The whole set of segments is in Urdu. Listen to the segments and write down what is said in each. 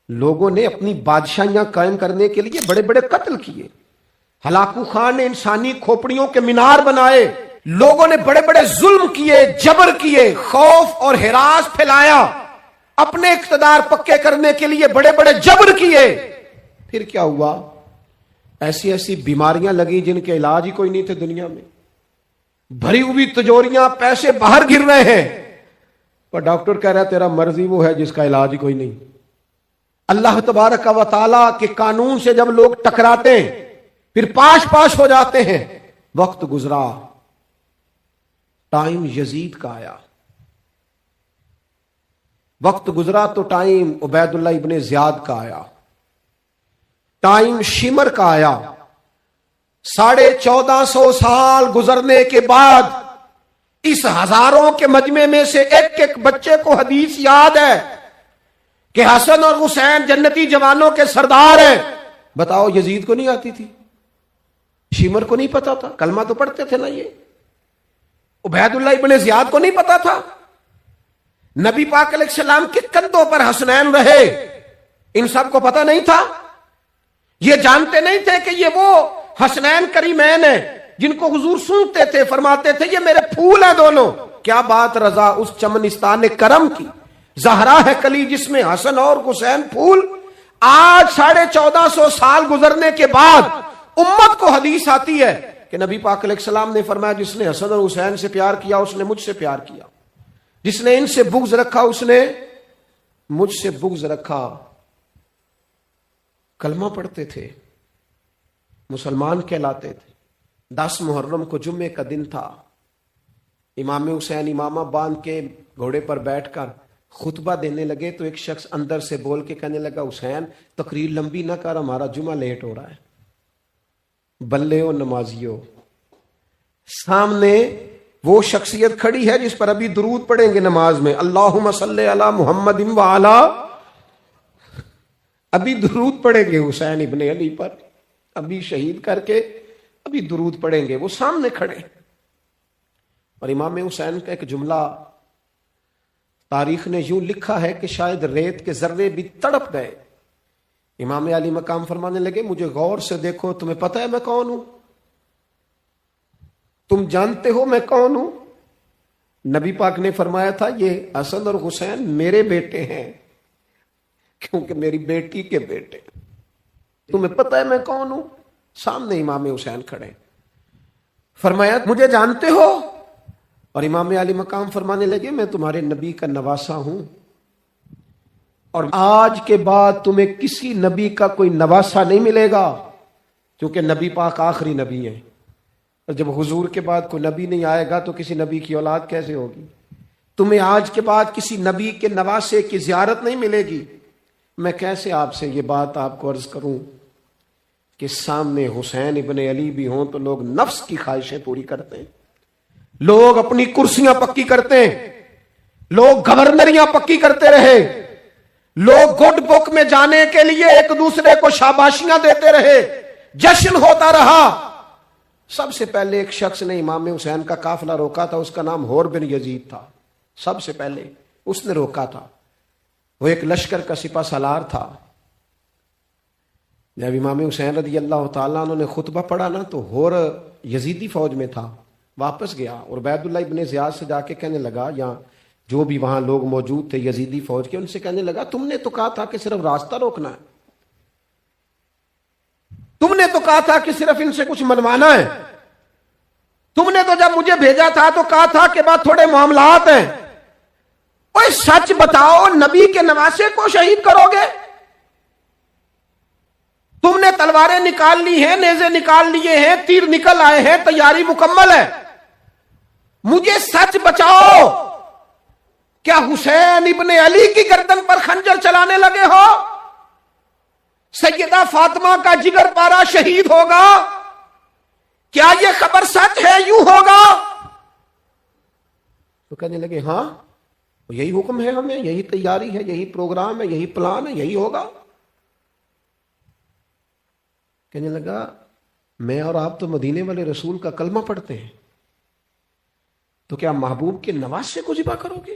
لوگوں نے اپنی بادشاہیاں قائم کرنے کے لیے بڑے بڑے قتل کیے. ہلاکو خان نے انسانی کھوپڑیوں کے مینار بنائے. لوگوں نے بڑے بڑے ظلم کیے، جبر کیے، خوف اور ہراس پھیلایا، اپنے اقتدار پکے کرنے کے لیے بڑے بڑے جبر کیے. پھر کیا ہوا؟ ایسی ایسی بیماریاں لگی جن کے علاج ہی کوئی نہیں تھے دنیا میں. بھری ہوئی تجوریاں، پیسے باہر گر رہے ہیں، پر ڈاکٹر کہہ رہا ہے تیرا مرض ہی وہ ہے جس کا علاج ہی کوئی نہیں. اللہ تبارک و تعالی کے قانون سے جب لوگ ٹکراتے ہیں پھر پاش پاش ہو جاتے ہیں. وقت گزرا، ٹائم یزید کا آیا. وقت گزرا تو ٹائم عبید اللہ ابن زیاد کا آیا، ٹائم شمر کا آیا. 1450 سال گزرنے کے بعد اس ہزاروں کے مجمع میں سے ایک ایک بچے کو حدیث یاد ہے کہ حسن اور حسین جنتی جوانوں کے سردار ہیں. بتاؤ یزید کو نہیں آتی تھی؟ شمر کو نہیں پتا تھا؟ کلمہ تو پڑھتے تھے نا یہ. عبید اللہ ابن زیاد کو نہیں پتا تھا؟ نبی پاک علیہ السلام کے کندھوں پر حسنین رہے، ان سب کو پتا نہیں تھا؟ یہ جانتے نہیں تھے کہ یہ وہ حسنین کریمین ہیں جن کو حضور سنتے تھے، فرماتے تھے یہ میرے پھول ہیں دونوں. کیا بات رضا اس چمنستان کرم کی، زہرا ہے کلی جس میں حسن اور حسین پھول. آج 1450 سال گزرنے کے بعد امت کو حدیث آتی ہے کہ نبی پاک علیہ السلام نے فرمایا جس نے حسن اور حسین سے پیار کیا اس نے مجھ سے پیار کیا، جس نے ان سے بغض رکھا اس نے مجھ سے بغض رکھا. کلمہ پڑھتے تھے، مسلمان کہلاتے تھے. 10 محرم کو جمعے کا دن تھا. امام حسین امامہ باندھ کے گھوڑے پر بیٹھ کر خطبہ دینے لگے تو ایک شخص اندر سے بول کے کہنے لگا حسین تقریر لمبی نہ کر، ہمارا جمعہ لیٹ ہو رہا ہے. بلے و نمازیو، سامنے وہ شخصیت کھڑی ہے جس پر ابھی درود پڑھیں گے نماز میں، اللہم صلی علی محمد وعلی، ابھی درود پڑھیں گے حسین ابن علی پر، ابھی شہید کر کے ابھی درود پڑھیں گے، وہ سامنے کھڑے. اور امام حسین کا ایک جملہ تاریخ نے یوں لکھا ہے کہ شاید ریت کے ذرے بھی تڑپ گئے. امام علی مقام فرمانے لگے مجھے غور سے دیکھو، تمہیں پتہ ہے میں کون ہوں؟ تم جانتے ہو میں کون ہوں؟ نبی پاک نے فرمایا تھا یہ حسن اور حسین میرے بیٹے ہیں کیونکہ میری بیٹی کے بیٹے. تمہیں پتہ ہے میں کون ہوں؟ سامنے امام حسین کھڑے. فرمایا مجھے جانتے ہو؟ اور امام علی مقام فرمانے لگے میں تمہارے نبی کا نواسا ہوں، اور آج کے بعد تمہیں کسی نبی کا کوئی نواسا نہیں ملے گا کیونکہ نبی پاک آخری نبی ہیں. اور جب حضور کے بعد کوئی نبی نہیں آئے گا تو کسی نبی کی اولاد کیسے ہوگی؟ تمہیں آج کے بعد کسی نبی کے نواسے کی زیارت نہیں ملے گی. میں کیسے آپ سے یہ بات آپ کو عرض کروں کہ سامنے حسین ابن علی بھی ہوں تو لوگ نفس کی خواہشیں پوری کرتے ہیں، لوگ اپنی کرسیاں پکی کرتے ہیں، لوگ گورنریاں پکی کرتے رہے، لوگ گڈ بک میں جانے کے لیے ایک دوسرے کو شاباشیاں دیتے رہے، جشن ہوتا رہا. سب سے پہلے ایک شخص نے امام حسین کا قافلہ روکا تھا، اس کا نام ہور بن یزید تھا. سب سے پہلے اس نے روکا تھا. وہ ایک لشکر کا سپہ سالار تھا. جب امام حسین رضی اللہ تعالیٰ عنہ نے خطبہ پڑھا نا تو ہور یزیدی فوج میں تھا، واپس گیا اور عبید اللہ ابن زیاد سے جا کے کہنے لگا، یا جو بھی وہاں لوگ موجود تھے یزیدی فوج کے، ان سے کہنے لگا تم نے تو کہا تھا کہ صرف راستہ روکنا ہے، تم نے تو کہا تھا کہ صرف ان سے کچھ منوانا ہے، تم نے تو جب مجھے بھیجا تھا تو کہا تھا کہ بعد تھوڑے معاملات ہیں. اوہ سچ بتاؤ نبی کے نواسے کو شہید کرو گے؟ تم نے تلواریں نکال لی ہیں، نیزے نکال لیے ہیں، تیر نکل آئے ہیں، تیاری مکمل ہے. مجھے سچ بچاؤ، کیا حسین ابن علی کی گردن پر خنجر چلانے لگے ہو؟ سیدہ فاطمہ کا جگر پارا شہید ہوگا، کیا یہ خبر سچ ہے؟ یوں ہوگا؟ تو کہنے لگے ہاں یہی حکم ہے ہمیں، یہی تیاری ہے، یہی پروگرام ہے، یہی پلان ہے، یہی ہوگا. کہنے لگا میں اور آپ تو مدینے والے رسول کا کلمہ پڑھتے ہیں، تو کیا محبوب کے نواسے کو ذبح کرو گے؟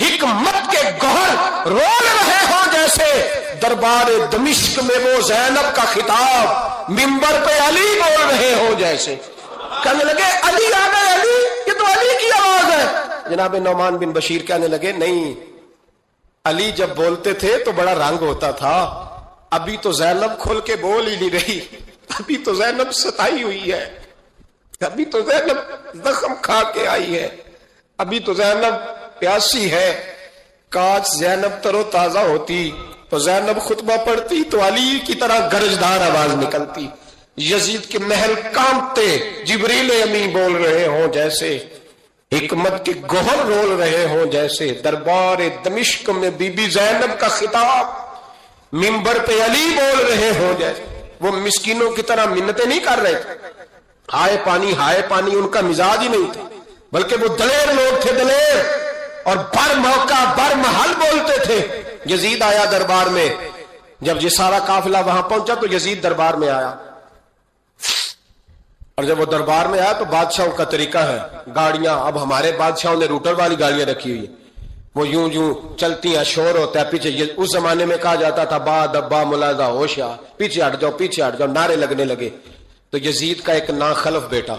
حکمت کے گوہر رول رہے ہوں جیسے دربار دمشق میں وہ زینب کا خطاب منبر پہ علی بول رہے ہوں جیسے. کہنے لگے علی آ گئے، علی، یہ تو علی کی آواز ہے. جناب نعمان بن بشیر کہنے لگے نہیں، علی جب بولتے تھے تو بڑا رنگ ہوتا تھا، ابھی تو زینب کھل کے بول ہی نہیں رہی، ابھی تو زینب ستائی ہوئی ہے، ابھی تو زینب زخم کھا کے آئی ہے، ابھی تو زینب پیاسی ہے. کاش زینب تر و تازہ ہوتی تو زینب خطبہ پڑھتی تو علی کی طرح گرجدار آواز نکلتی. یزید کے محل کانپتے، جبریل امین بول رہے ہوں جیسے، حکمت کے گوہر رول رہے ہوں جیسے، دربار دمشق میں بی بی زینب کا خطاب منبر پہ علی بول رہے ہوں جیسے. وہ مسکینوں کی طرح منتیں نہیں کر رہے تھے، ہائے پانی ان کا مزاج ہی نہیں تھا، بلکہ وہ دلیر لوگ تھے، دلیر، اور بر موقع بر محل بولتے تھے. یزید آیا دربار میں، جب یہ سارا قافلہ وہاں پہنچا تو یزید دربار میں آیا، اور جب وہ دربار میں آیا تو بادشاہوں کا طریقہ ہے، گاڑیاں، اب ہمارے بادشاہوں نے روٹر والی گاڑیاں رکھی ہوئی، وہ یوں چلتی ہیں، شور ہوتا ہے پیچھے. اس زمانے میں کہا جاتا تھا با دبا ملاحظہ ہوشیا، پیچھے ہٹ جاؤ، نعرے لگنے لگے. تو یزید کا ایک ناخلف بیٹا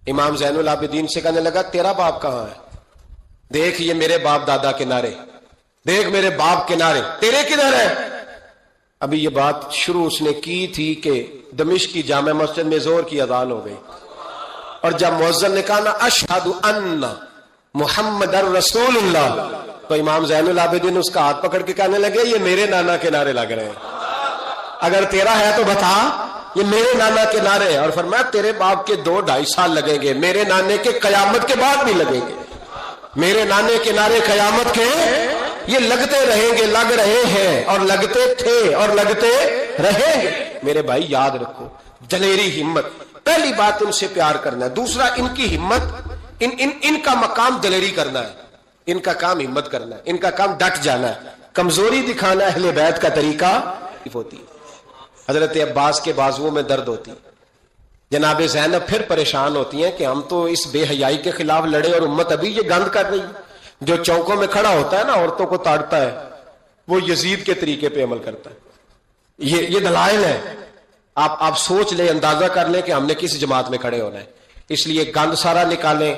امام زین العابدین سے کہنے لگا تیرا باپ کہاں ہے؟ دیکھ یہ میرے باپ دادا کے نعرے، دیکھ میرے باپ کے نعرے، تیرے کدھر ہے؟ ابھی یہ بات شروع اس نے کی تھی کہ دمشق کی جامع مسجد میں زور کی اذان ہو گئی، اور جب مؤذن نے کہا نا اشہد ان محمد الرسول اللہ، تو امام زین العابدین اس کا ہاتھ پکڑ کے کہنے لگے یہ میرے نانا کے نعرے لگ رہے ہیں، اگر تیرا ہے تو بتا، یہ میرے نانا کے نعرے. اور فرمایا تیرے باپ کے 2-2.5 سال لگیں گے، میرے نانے کے قیامت کے بعد بھی لگیں گے، میرے نانے کے نعرے قیامت کے یہ لگتے رہیں گے، لگ رہے ہیں اور لگتے تھے اور لگتے رہیں گے. میرے بھائی یاد رکھو، دلیری، ہمت، پہلی بات ان سے پیار کرنا ہے، دوسرا ان کی ہمت، ان کا مقام دلیری کرنا ہے، ان کا کام ہمت کرنا ہے، ان کا کام ڈٹ جانا ہے. کمزوری دکھانا اہل بیت کا طریقہ ہوتی ہے. حضرت عباس کے بازوؤں میں درد ہوتی، جناب زینب پھر پریشان ہوتی ہیں کہ ہم تو اس بے حیائی کے خلاف لڑے اور امت ابھی یہ گند کر رہی ہے. جو چوکوں میں کھڑا ہوتا ہے نا عورتوں کو تاڑتا ہے، وہ یزید کے طریقے پہ عمل کرتا ہے. یہ دلائل ہے، آپ سوچ لیں، اندازہ کر لیں کہ ہم نے کس جماعت میں کھڑے ہونا ہے. اس لیے گند سارا نکالیں.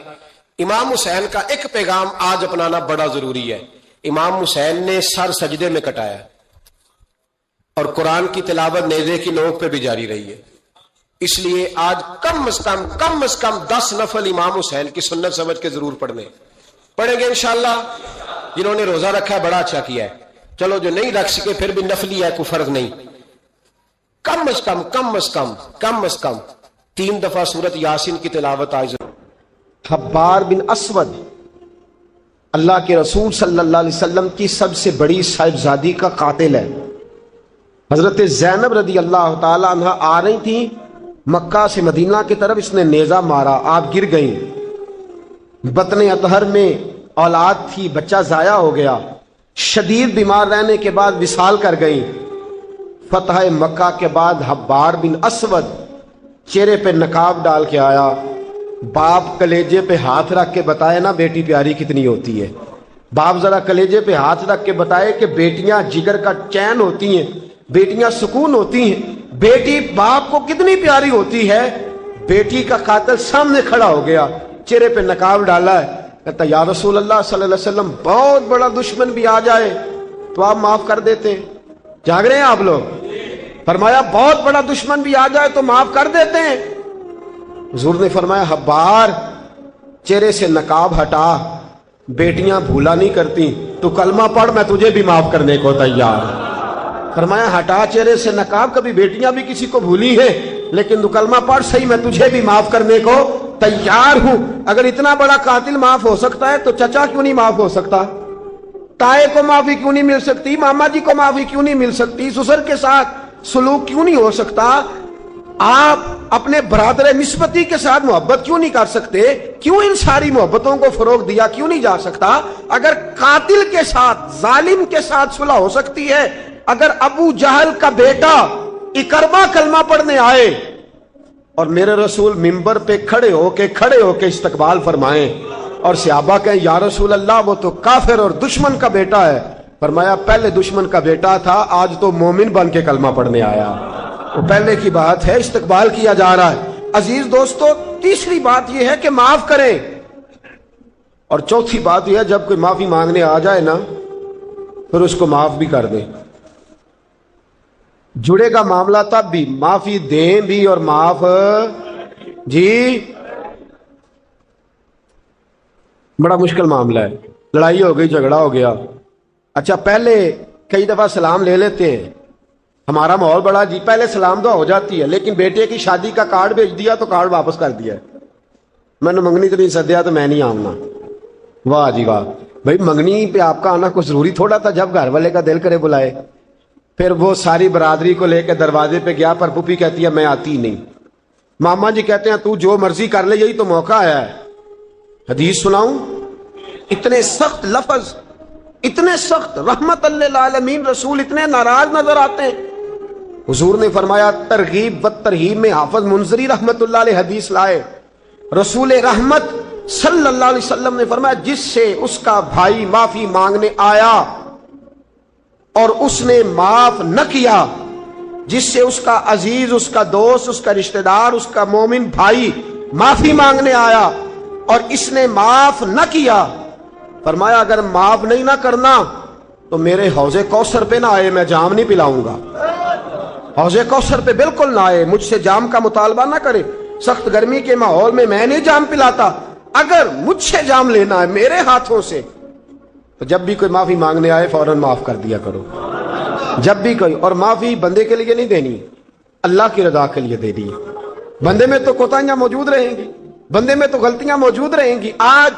امام حسین کا ایک پیغام آج اپنانا بڑا ضروری ہے. امام حسین نے سر سجدے میں کٹایا اور قرآن کی تلاوت نیزے کی نوک پہ بھی جاری رہی ہے. اس لیے آج کم از کم 10 نفل امام حسین کی سنت سمجھ کے ضرور پڑھیں گے انشاءاللہ. جنہوں نے روزہ رکھا ہے بڑا اچھا کیا ہے، چلو جو نہیں رکھ سکے پھر بھی نفلی ہے، کوئی فرق نہیں. کم از کم 3 دفعہ سورت یاسین کی تلاوت آج. حبار بن اسود اللہ کے رسول صلی اللہ علیہ وسلم کی سب سے بڑی صاحبزادی کا قاتل ہے. حضرت زینب رضی اللہ تعالی عنہ آ رہی تھی مکہ سے مدینہ کی طرف، اس نے نیزہ مارا، آپ گر گئیں. بطن اطہر میں اولاد تھی، بچہ ضائع ہو گیا، شدید بیمار رہنے کے بعد وصال کر گئیں. فتح مکہ کے بعد حبار بن اسود چہرے پہ نقاب ڈال کے آیا، باپ کلیجے پہ ہاتھ رکھ کے بتائے نا بیٹی پیاری کتنی ہوتی ہے. باپ ذرا کلیجے پہ ہاتھ رکھ کے بتائے کہ بیٹیاں جگر کا چین ہوتی ہیں، بیٹیاں سکون ہوتی ہیں، بیٹی باپ کو کتنی پیاری ہوتی ہے. بیٹی کا قاتل سامنے کھڑا ہو گیا، چہرے پہ نقاب ڈالا ہے، کہتا یا رسول اللہ صلی اللہ علیہ وسلم بہت بڑا دشمن بھی آ جائے تو آپ معاف کر دیتے ہیں. جاگ رہے ہیں آپ لوگ؟ فرمایا بہت بڑا دشمن بھی آ جائے تو معاف کر دیتے ہیں. حضور نے فرمایا حبار چہرے سے نقاب ہٹا، بیٹیاں بھولا نہیں کرتی، تو کلمہ پڑھ میں تجھے بھی معاف کرنے کو تیار. فرمایا ہٹا چہرے سے نقاب، کبھی بیٹیاں بھی کسی کو بھولی ہیں لیکن تو کلمہ پڑھ صحیح، میں تجھے بھی معاف کرنے کو تیار ہوں. اگر اتنا بڑا قاتل معاف ہو سکتا ہے تو چچا کیوں نہیں معاف ہو سکتا؟ تائے کو معافی کیوں نہیں مل سکتی؟ ماما جی کو معافی کیوں نہیں مل سکتی؟ سسر کے ساتھ سلوک کیوں نہیں ہو سکتا؟ آپ اپنے برادر نسبتی کے ساتھ محبت کیوں نہیں کر سکتے؟ کیوں ان ساری محبتوں کو فروغ دیا کیوں نہیں جا سکتا؟ اگر قاتل کے ساتھ، ظالم کے ساتھ صلح ہو سکتی ہے، اگر ابو جہل کا بیٹا اکرما کلمہ پڑھنے آئے اور میرے رسول منبر پہ کھڑے ہو کے استقبال فرمائیں، اور صحابہ کہیں یا رسول اللہ وہ تو کافر اور دشمن کا بیٹا ہے. فرمایا پہلے دشمن کا بیٹا تھا، آج تو مومن بن کے کلمہ پڑھنے آیا. وہ پہلے کی بات ہے، استقبال کیا جا رہا ہے. عزیز دوستو، تیسری بات یہ ہے کہ معاف کریں. اور چوتھی بات یہ ہے جب کوئی معافی مانگنے آ جائے نا پھر اس کو معاف بھی کر دیں. جڑے گا معاملہ تب بھی، معافی دیں بھی اور معاف جی. بڑا مشکل معاملہ ہے. لڑائی ہو گئی، جھگڑا ہو گیا. اچھا پہلے کئی دفعہ سلام لے لیتے ہیں، ہمارا ماحول بڑا جی، پہلے سلام دعا ہو جاتی ہے، لیکن بیٹے کی شادی کا کارڈ بھیج دیا تو کارڈ واپس کر دیا. میں نے منگنی تو نہیں سدیا تو میں نہیں آؤں گا. واہ جی واہ. بھائی منگنی پہ آپ کا آنا کوئی ضروری تھوڑا تھا، جب گھر والے کا دل کرے بلائے. پھر وہ ساری برادری کو لے کے دروازے پہ گیا، پر پھوپھی کہتی ہے میں آتی نہیں. ماما جی کہتے ہیں تو جو مرضی کر لے، یہی تو موقع آیا ہے. حدیث سناؤں، اتنے سخت لفظ، اتنے سخت، رحمت للعالمین رسول اتنے ناراض نظر آتے ہیں. حضور نے فرمایا، ترغیب و ترہیب میں حافظ منذری رحمت اللہ علیہ حدیث لائے. رسول رحمت صلی اللہ علیہ وسلم نے فرمایا جس سے اس کا بھائی معافی مانگنے آیا اور اس نے معاف نہ کیا، جس سے اس کا عزیز، اس کا دوست، اس کا رشتہ دار، اس کا مومن بھائی معافی مانگنے آیا اور اس نے معاف نہ کیا، فرمایا اگر معاف نہیں نہ کرنا تو میرے حوض کوثر پہ نہ آئے، میں جام نہیں پلاؤں گا. حوض کوثر پہ بالکل نہ آئے، مجھ سے جام کا مطالبہ نہ کرے. سخت گرمی کے ماحول میں میں نہیں جام پلاتا. اگر مجھ سے جام لینا ہے میرے ہاتھوں سے تو جب بھی کوئی معافی مانگنے آئے فوراً معاف کر دیا کرو. جب بھی کوئی، اور معافی بندے کے لیے نہیں دینی، اللہ کی رضا کے لیے دینی ہے. بندے میں تو کوتاہیاں موجود رہیں گی، بندے میں تو غلطیاں موجود رہیں گی. آج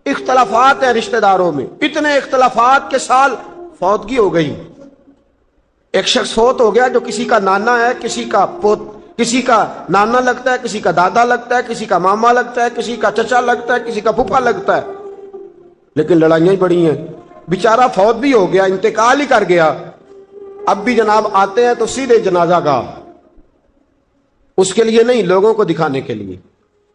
اختلافات ہیں رشتہ داروں میں، اتنے اختلافات کے سال فوتگی ہو گئی. ایک شخص فوت ہو گیا جو کسی کا نانا ہے، کسی کا کسی کا نانا لگتا ہے، کسی کا دادا لگتا ہے، کسی کا ماما لگتا ہے، کسی کا چچا لگتا ہے، کسی کا پھپھا لگتا ہے، لیکن لڑائیاں ہی بڑی ہیں. بیچارہ فوت بھی ہو گیا، انتقال ہی کر گیا. اب بھی جناب آتے ہیں تو سیدھے جنازہ گاہ، اس کے لیے نہیں، لوگوں کو دکھانے کے لیے.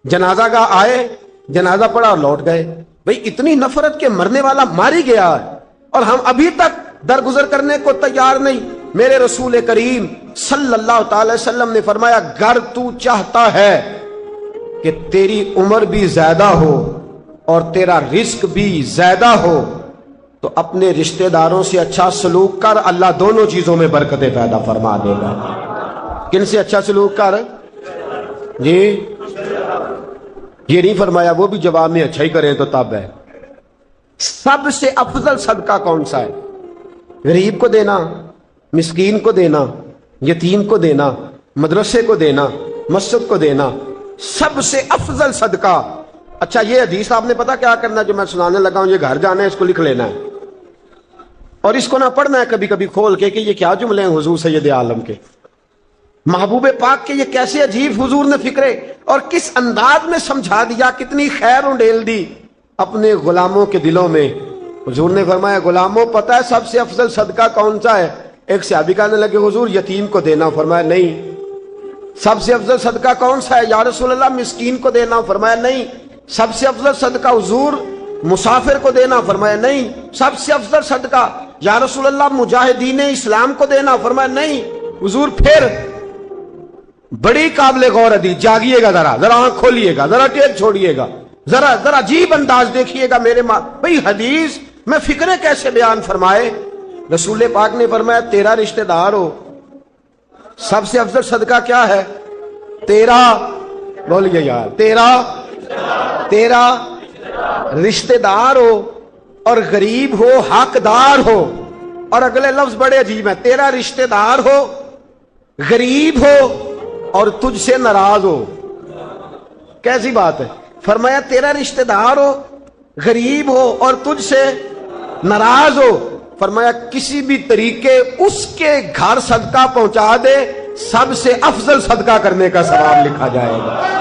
جنازہ گاہ آئے، جنازہ پڑا اور لوٹ گئے. بھئی اتنی نفرت کے مرنے والا ماری گیا ہے اور ہم ابھی تک درگزر کرنے کو تیار نہیں. میرے رسول کریم صلی اللہ تعالی وسلم نے فرمایا اگر تو چاہتا ہے کہ تیری عمر بھی زیادہ ہو اور تیرا رزق بھی زیادہ ہو تو اپنے رشتہ داروں سے اچھا سلوک کر، اللہ دونوں چیزوں میں برکتیں پیدا فرما دے گا. کن سے اچھا سلوک کر؟ جی یہ نہیں فرمایا وہ بھی جواب میں اچھا ہی کریں تو تب ہے. سب سے افضل صدقہ کون سا ہے؟ غریب کو دینا، مسکین کو دینا، یتیم کو دینا، مدرسے کو دینا، مسجد کو دینا، سب سے افضل صدقہ. اچھا یہ حدیث آپ نے پتا کیا کرنا جو میں سنانے لگا ہوں، یہ گھر جانا ہے، اس کو لکھ لینا ہے اور اس کو نہ پڑھنا ہے کبھی کبھی کھول کے کہ یہ کیا جملے ہیں حضور سید عالم کے، محبوب پاک کے. یہ کیسے عجیب حضور نے فکرے اور کس انداز میں سمجھا دیا، کتنی خیر انڈیل دی اپنے غلاموں کے دلوں میں. حضور نے فرمایا غلاموں پتہ ہے سب سے افضل صدقہ کون سا ہے؟ ایک صحابی کہنے لگے حضور یتیم کو دینا. فرمایا نہیں. سب سے افضل صدقہ کون سا ہے؟ یا رسول اللہ مسکین کو دینا. فرمایا نہیں. سب سے افضل صدقہ حضور مسافر کو دینا. فرمایا نہیں. سب سے افضل صدقہ یا رسول اللہ مجاہدین اسلام کو دینا. فرمایا نہیں. حضور پھر بڑی قابل غور حدیث، جاگیے گا، ذرا آنکھ کھولیے گا، ذرا ٹیک چھوڑیے گا، ذرا عجیب انداز دیکھیے گا میرے بھئی حدیث میں فکریں کیسے بیان فرمائے. رسول پاک نے فرمایا تیرا رشتہ دار ہو، سب سے افضل صدقہ کیا ہے؟ تیرا، بولیے یار، تیرا رشتہ دار ہو اور غریب ہو، حقدار ہو. اور اگلے لفظ بڑے عجیب ہیں، تیرا رشتہ دار ہو، غریب ہو اور تجھ سے ناراض ہو. کیسی بات ہے؟ فرمایا تیرا رشتہ دار ہو، غریب ہو اور تجھ سے ناراض ہو. فرمایا کسی بھی طریقے اس کے گھر صدقہ پہنچا دے، سب سے افضل صدقہ کرنے کا ثواب لکھا جائے گا.